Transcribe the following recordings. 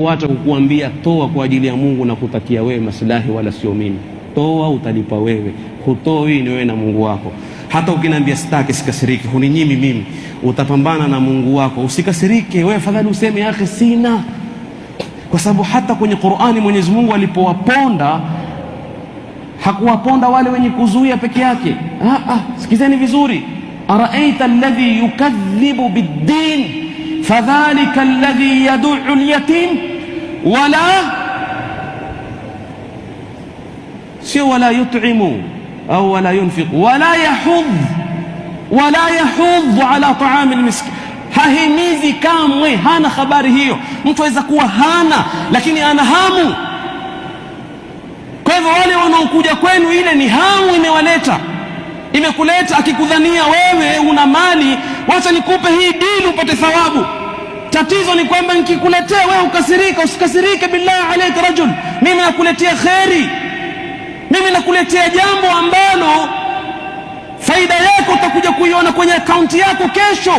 Watu kukuambia toa kwa ajili ya Mungu na kutakia wewe maslahi, wala sio mimi. Toa utalipa wewe, hutoi ni wewe na Mungu wako. Hata ukiniambia sitaki, sikasiriki, huninyimi mimi, utapambana na Mungu wako, usikasirike wewe, fadhali useme ya akhi sina. Kwa sababu hata kwenye Qur'ani Mwenyezi Mungu alipowaponda hakuwaponda wale wenye kuzuia peke yake. Sikizeni vizuri, araaita alladhi yukadhibu bid-din fadhalika alladhi yad'u al-yatim wala yut'imu au wala yunfiq wala yahudh ala ta'am al-miskin. Hahimizi kamwe, hana habari hiyo. Mtu aweza kuwa hana lakini ana hamu. Kwa hivyo wale wanaokuja kwenu, ile ni hamu imekuleta, akikudhania wewe una mali, wacha nikupe hii dini upate thawabu. Tatizo ni kwamba nikikuletea wewe ukasirika. Usikasirike, billahi alayka rajul, mimi nakuletea kheri, mimi nakuletea jambo ambalo faida yako utakuja kuiona kwenye akaunti yako kesho.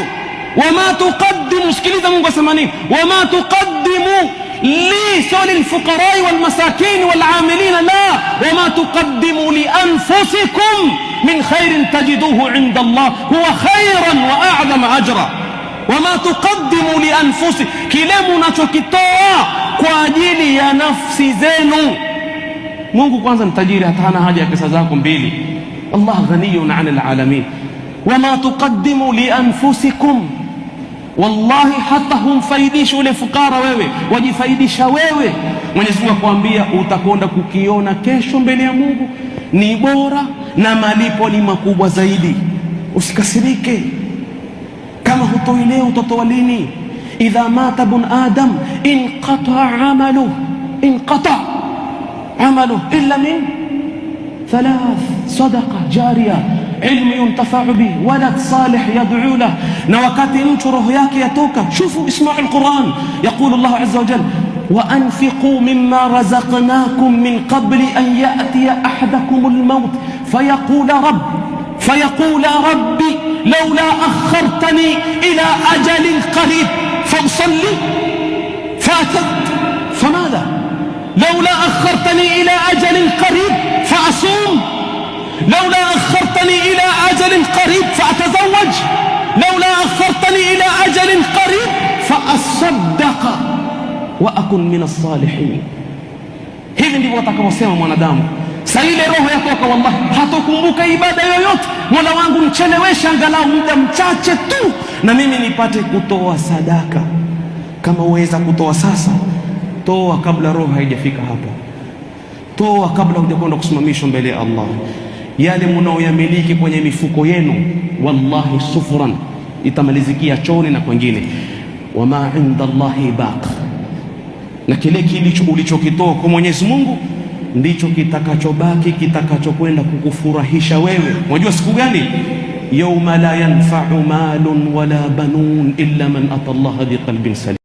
Wama tuqaddimu, sikiliza Mungu asema nini, wama tuqaddimu li sawli alfuqara walmasakin walamilin, la wama tuqaddimu li anfusikum min khairin tajiduhu inda Allah huwa khairan wa a'zama ajra. Wama tuqaddimu li anfusikum, kile mnachokitoa kwa ajili ya nafsi zenu. Mungu kwanza ni tajiri, hata hana haja ya pesa zako mbili. Allah ghaniyun 'anil alamin. Wama tuqaddimu li anfusikum, wallahi hata humfaidishi ule fukara wewe, wajifaidisha wewe. Mwenyezi Mungu akwambia utakwenda kukiona kesho mbele ya Mungu ni bora na malipo ni makubwa zaidi. Usikasirike. Kama hutoi leo utatoa lini? Idha mata ibn adam inqata amaluhu illa min thalath: sadaqa jariya, ilmu yuntafa'u bihi, walad salih yad'u lahu. Na wakati mtu roho yake yatoka, shufu isma'u al-Quran, yaqulu Allah azza wa jalla wa anfiqu mimma razaqnakum min qabli an ya'tiya ahadakum al-maut fayaqula rabbi lawla akhartani ila ajalin qarib fausalli famadha لولا أخرتني إلى أجل قريب فأصوم، لولا أخرتني إلى أجل قريب فأتزوج، لولا أخرتني إلى أجل قريب فأصدق وأكن من الصالحين. hivi ndivyo atakavyosema mwanadamu. Sasa ile roho yako wallahi hatokumbuka ibada yoyote. Mola wangu nichelewesha angalau muda mchache tu na mimi nipate kutoa sadaka. Kama uweza kutoa sasa, toa kabla roho haijafika hapa. Toa kabla hujakwenda kusimamishwa mbele ya Allah. Yale mnaoyamiliki kwenye mifuko yenu, wallahi sufran, itamalizikia choni na kwingine. Wama inda Allahi baq, na kile ulichokitoa kwa Mwenyezi Mungu ndicho kitakachobaki, kitakachokwenda kukufurahisha wewe. Unajua siku gani? Yawma la yanfa'u malun wala banun illa man ata Allah biqalbin salim.